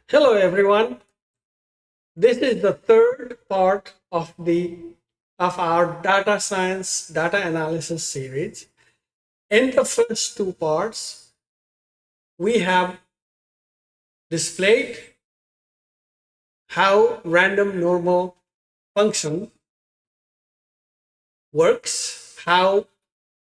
Hello everyone. This is the third part of our data science data analysis series. In the first two parts, we have displayed how random normal function works, how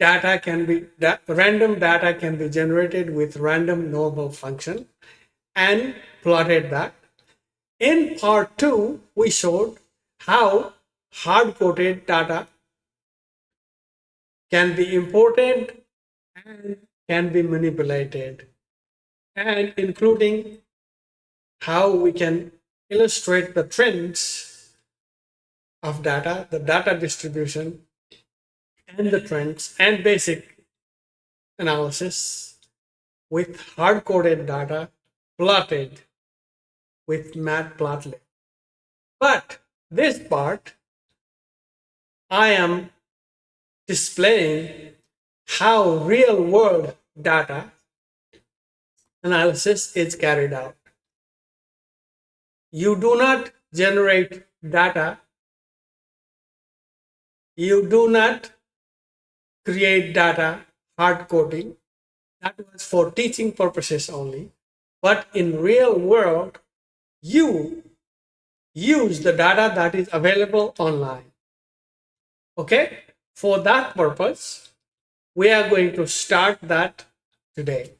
random data can be generated with random normal function and plotted that. In part two, we showed how hard-coded data can be imported and can be manipulated, and including how we can illustrate the trends of data, the data distribution, and the trends and basic analysis with hard-coded data plotted with matplotlib. But this part, I am displaying how real world data analysis is carried out. You do not generate data, you do not create data hard coding. That was for teaching purposes only. But in real world, you use the data that is available online. Okay? For that purpose, we are going to start that today.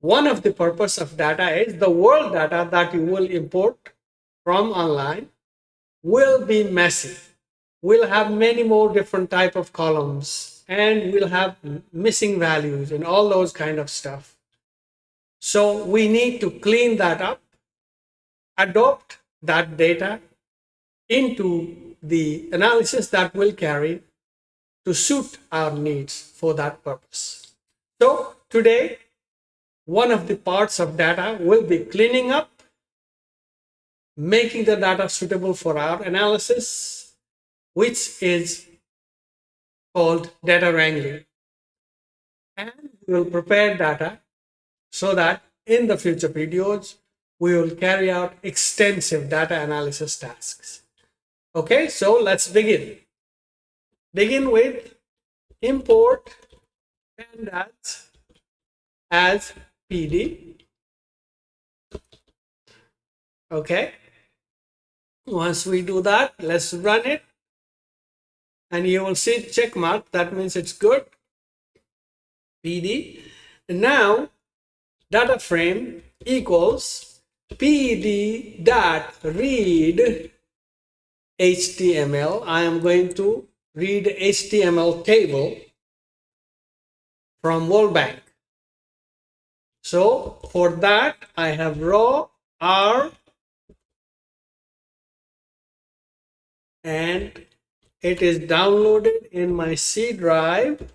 One of the purpose of data is the world data that you will import from online will be messy. We'll have many more different type of columns and we'll have missing values and all those kind of stuff. So we need to clean that up, adopt that data into the analysis that will carry to suit our needs for that purpose. So today, one of the parts of data will be cleaning up, making the data suitable for our analysis, which is called data wrangling. And we will prepare data so that in the future videos, we will carry out extensive data analysis tasks. Okay, so let's begin. Begin with import pandas as PD. Okay, once we do that, let's run it. And you will see check mark, that means it's good. PD. And now data frame equals pd dot read HTML. I am going to read HTML table from World Bank. So for that, I have raw R and it is downloaded in my C drive.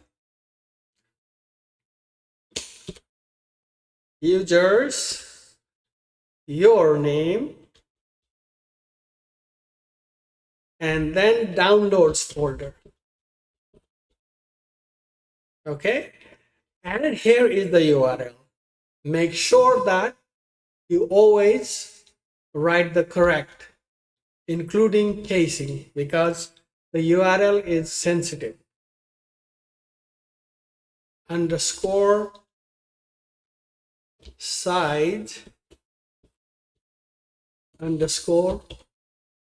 Users, your name, and then downloads folder. Okay, and here is the URL. Make sure that you always write the correct, including casing, because the URL is sensitive. Underscore size underscore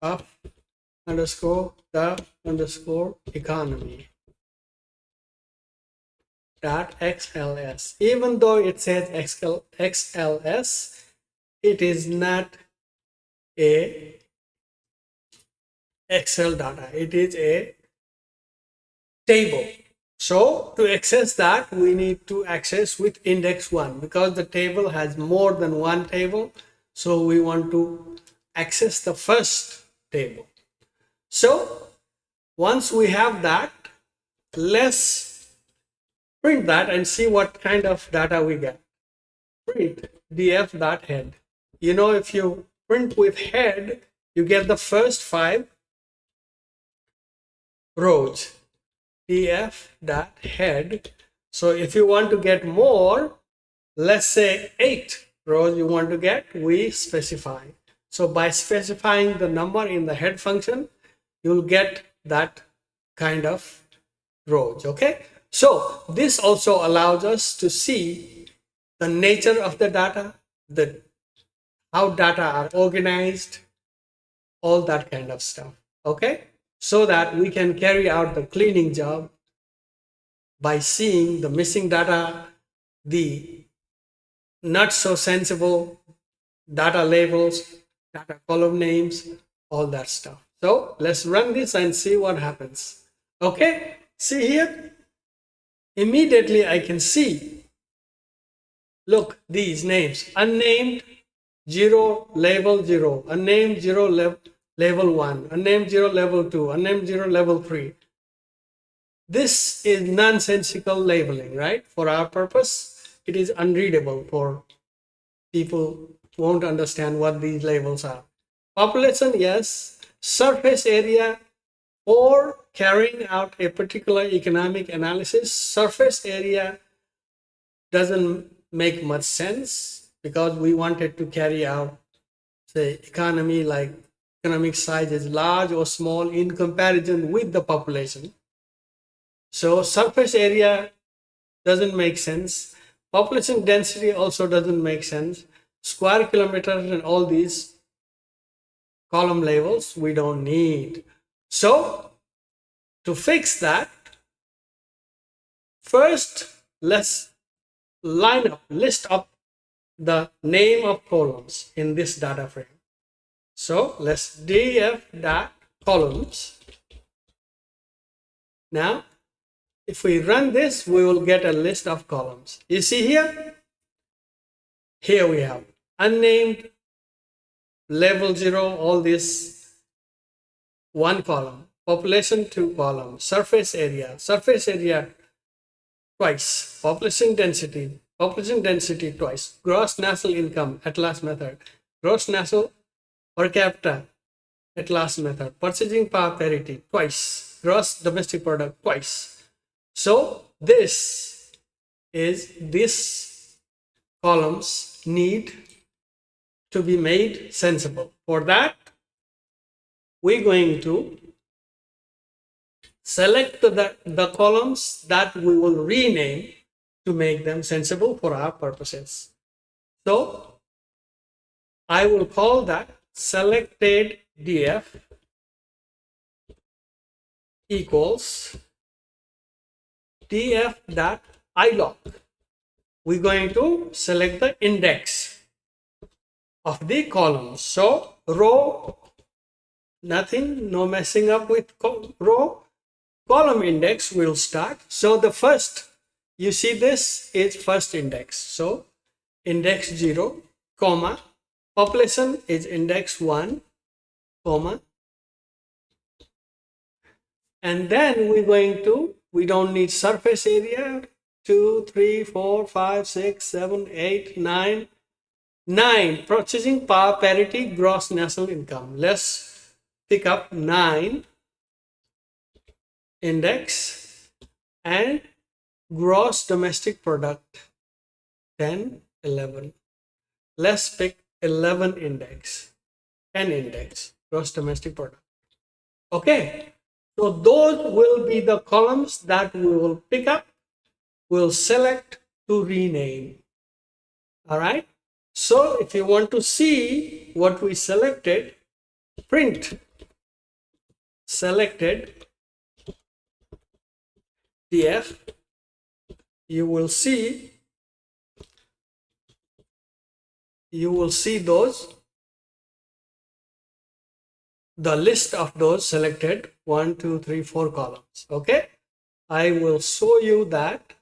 up underscore the underscore economy dot XLS. Even though it says XLS, it is not a Excel data. It is a table. So to access that, we need to access with index 1 because the table has more than one table. So we want to access the first table. So once we have that, let's print that and see what kind of data we get. Print df.head. You know, if you print with head, you get the first 5 rows. df.head. So if you want to get more, let's say 8 rows you want to get, we specify. So by specifying the number in the head function, you'll get that kind of rows. Okay, so this also allows us to see the nature of the data, how data are organized, all that kind of stuff. Okay, so that we can carry out the cleaning job by seeing the missing data, the not so sensible data labels, data column names, all that stuff. So let's run this and see what happens. Okay, see here, immediately I can see, look, these names: unnamed 0 level 0, unnamed 0 level 1, unnamed 0 level 2, unnamed 0 level 3. This is nonsensical labeling, right? For our purpose, it is unreadable for people who won't understand what these labels are. Population, yes. Surface area, for carrying out a particular economic analysis, surface area doesn't make much sense because we wanted to carry out, say, economy, like economic size is large or small in comparison with the population. So surface area doesn't make sense. Population density also doesn't make sense. Square kilometers and all these column labels we don't need. So to fix that, first let's list up the name of columns in this data frame. So let's df dot columns. Now if we run this, we will get a list of columns. You see here? Here we have unnamed, level 0, all this, 1 column, population 2 column, surface area twice, population density twice, gross national income at last method, gross national per capita at last method, purchasing power parity twice, gross domestic product twice. So this columns need to be made sensible. For that, we're going to select the columns that we will rename to make them sensible for our purposes. So I will call that selected df equals df.iloc. We're going to select the index of the columns. So row, nothing, no messing up with row. Column index will start. So the first, you see this is first index. So index 0, comma, population is index 1, comma. And then we're going to, we don't need surface area, 2, 3, 4, 5, 6, 7, 8, 9. 9, purchasing power parity, gross national income. Let's pick up 9 index and gross domestic product 10, 11. Let's pick 11 index, 10 index, gross domestic product. Okay, so those will be the columns that we will pick up, we'll select to rename. All right. So if you want to see what we selected, print selected df, you will see those, the list of those selected 1, 2, 3, 4 columns. Okay, I will show you that.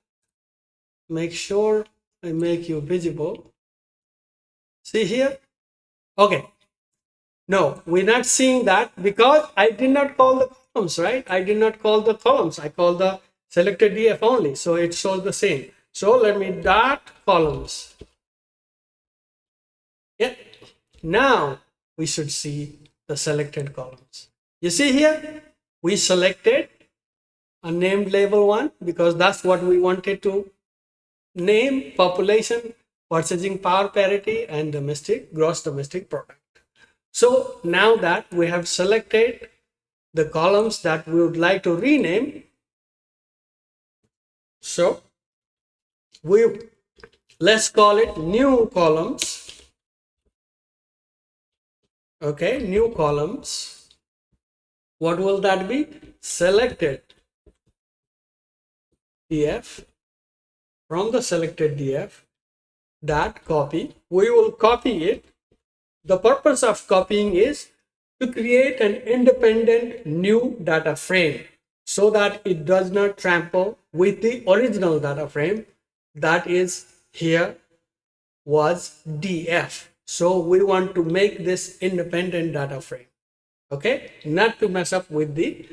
Make sure I make you visible. See here? Okay. No, we're not seeing that because I did not call the columns, right? I did not call the columns. I called the selected df only. So it shows the same. So let me dot columns. Yeah. Now we should see the selected columns. You see here? We selected unnamed label 1 because that's what we wanted to name. Population purchasing power parity, and gross domestic product. So now that we have selected the columns that we would like to rename, so let's call it new columns. Okay, new columns. What will that be? Selected df. From the selected df, that copy, we will copy it. The purpose of copying is to create an independent new data frame so that it does not trample with the original data frame that is here was df. So we want to make this independent data frame, okay, not to mess up with the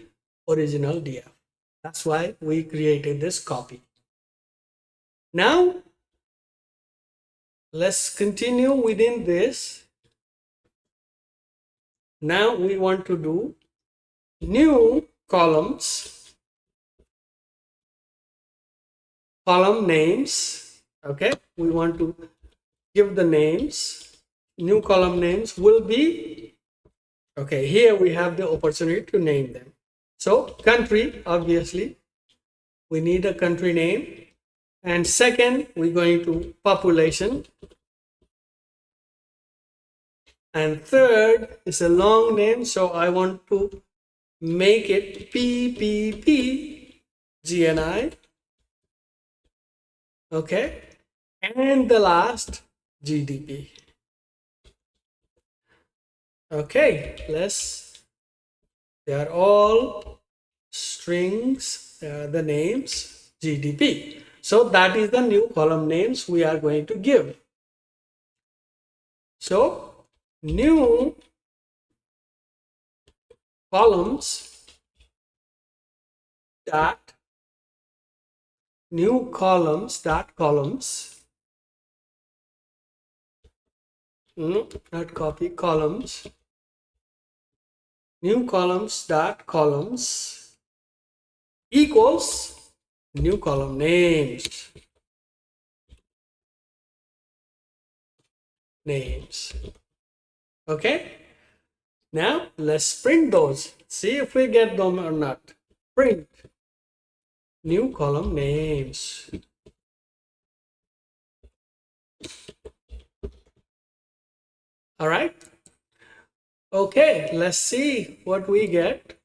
original df. That's why we created this copy. Now let's continue within this. Now we want to do new columns, column names. Okay, we want to give the names. New column names will be, okay, here we have the opportunity to name them. So country, obviously we need a country name, and second we're going to population, and third is a long name, so I want to make it PPP GNI. Okay, and the last GDP. Okay, they are all strings, the names GDP. So that is the new column names we are going to give. So new columns dot new columns dot columns, not copy, columns, new columns dot columns equals new column names. Okay, now let's print those, see if we get them or not. Print new column names. All right, okay, let's see what we get.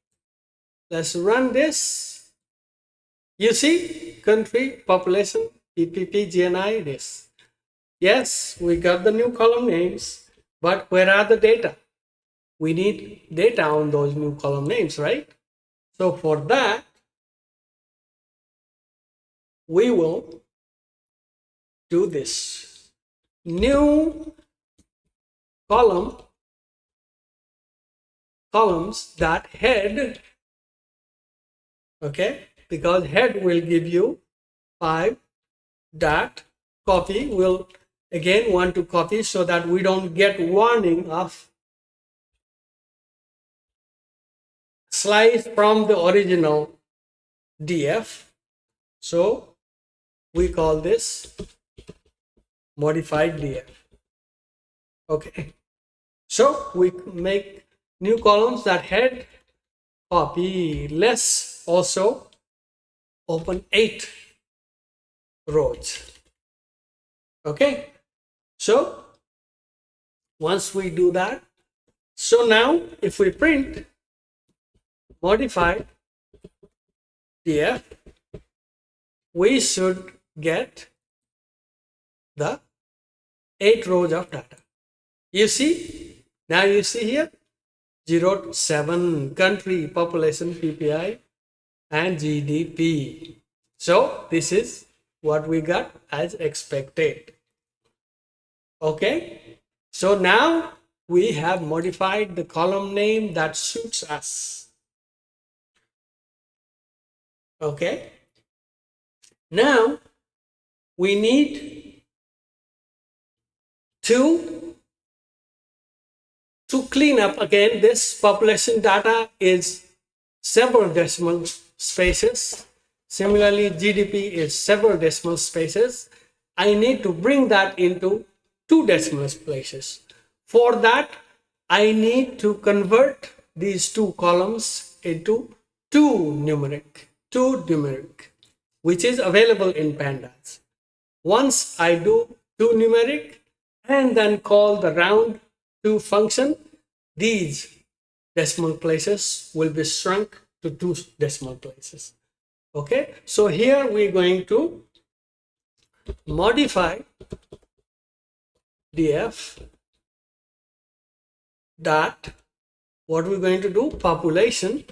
Let's run this. You see, country, population, PPP, GNI, this. Yes, we got the new column names, but where are the data? We need data on those new column names, right? So for that, we will do this. New columns dot head, okay, because head will give you 5 dot copy. We'll again want to copy so that we don't get warning of slice from the original df. So we call this modified df. Okay, so we make new columns that head copy. Let's also open 8 rows. Okay, so once we do that, so now if we print modified df, we should get the 8 rows of data. You see, now you see here 0 to 7, country, population, PPI, and GDP. So this is what we got as expected. Okay, so now we have modified the column name that suits us. Okay, now we need to clean up again. This population data is several decimal spaces. Similarly, GDP is several decimal spaces, I need to bring that into two decimal places. For that, I need to convert these two columns into two numeric, which is available in Pandas. Once I do two numeric and then call the round to function, these decimal places will be shrunk to two decimal places. Okay, so here we're going to modify df dot, what we're going to do, population,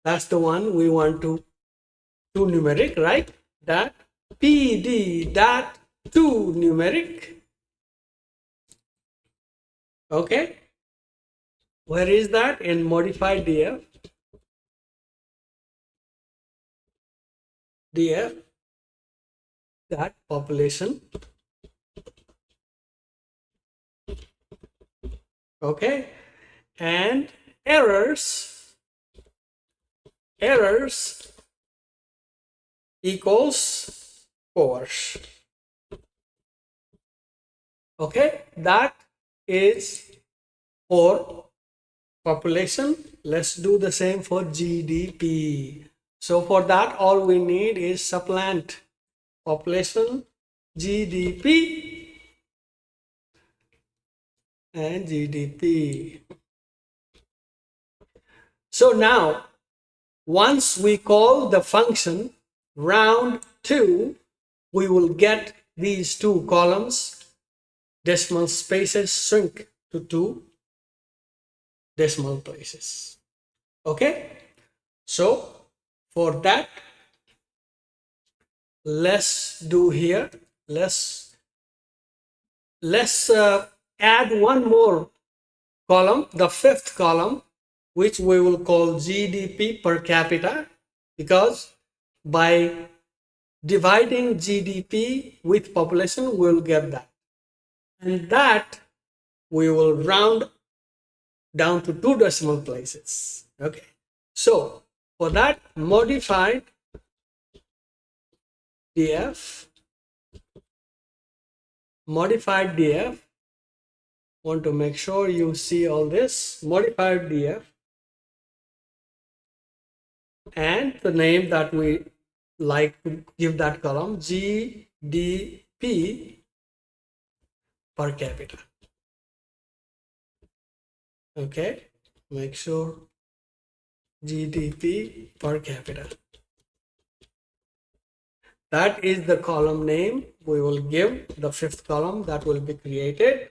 that's the one we want to two numeric, right? That pd dot two numeric. Okay, where is that? In modified df that population. Okay, and errors equals force. Okay, that is for population. Let's do the same for GDP. So for that, all we need is supplant population, GDP, and GDP. So now, once we call the function round to, we will get these two columns, decimal spaces shrink to two decimal places. Okay, so for that, let's do here, let's add one more column, the fifth column, which we will call GDP per capita, because by dividing GDP with population, we'll get that. And that we will round down to two decimal places. Okay, so for that, modified df, want to make sure you see all this, modified df, and the name that we like to give that column, GDP per capita. Okay, make sure GDP per capita. That is the column name we will give, the fifth column that will be created,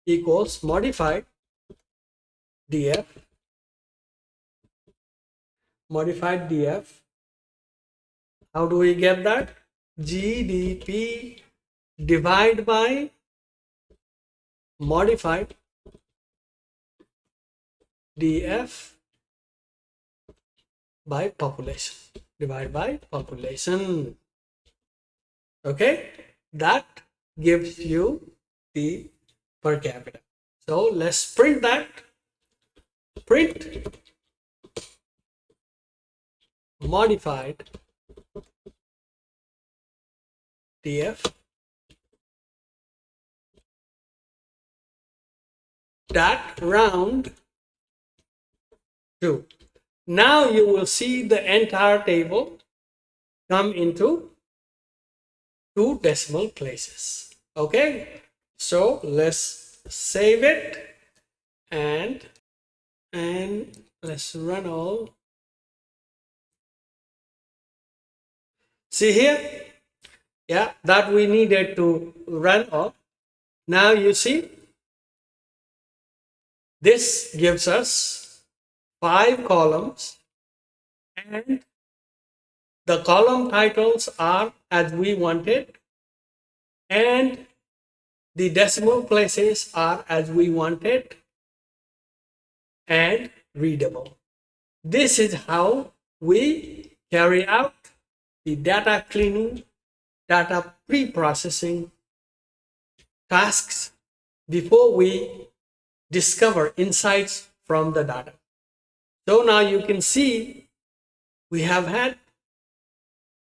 equals modified df, how do we get that? GDP divide by modified df by population, divide by population. Okay, that gives you the per capita. So let's print that. Print modified df dot round to. Now you will see the entire table come into two decimal places. Okay, so let's save it and let's run all. See here, yeah, that we needed to run all. Now you see, this gives us 5 columns, and the column titles are as we wanted, and the decimal places are as we wanted, and readable. This is how we carry out the data cleaning, data pre-processing tasks before we discover insights from the data. So now you can see we have had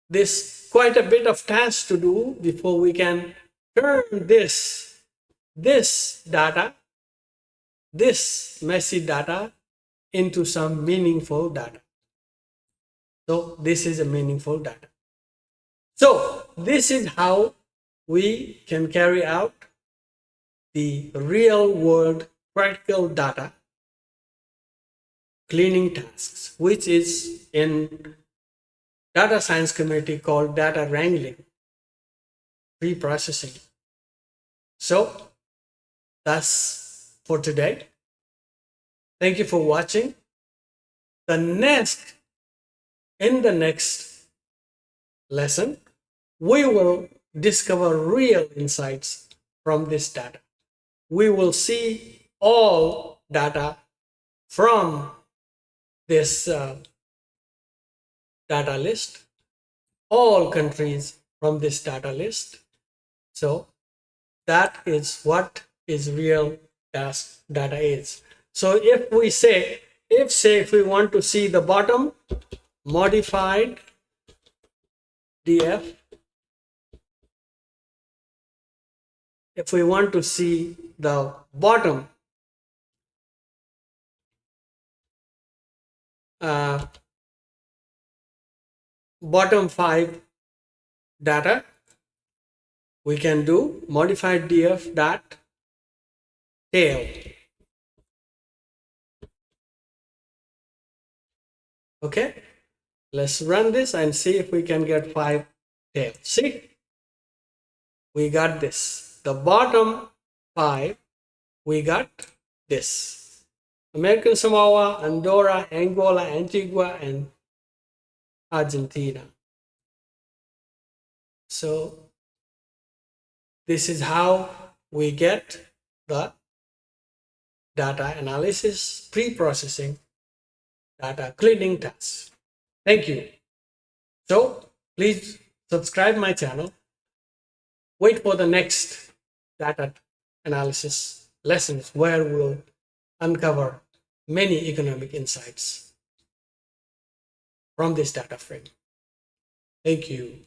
this quite a bit of tasks to do before we can turn this data, this messy data, into some meaningful data. So this is a meaningful data. So this is how we can carry out the real world practical data cleaning tasks, which is in data science community called data wrangling, pre-processing. So that's for today. Thank you for watching. In the next lesson, we will discover real insights from this data. We will see all data from this data list, all countries from this data list. So that is what is real data is. So if we say, if we want to see the bottom, modified df, if we want to see the bottom bottom 5 data, we can do modified df dot tail. Okay, let's run this and see if we can get 5 tails. See, we got this. The bottom 5, we got this: American Samoa, Andorra, Angola, Antigua, and Argentina. So this is how we get the data analysis, pre-processing, data cleaning tasks. Thank you. So please subscribe my channel. Wait for the next data analysis lessons where we'll uncover many economic insights from this data frame. Thank you.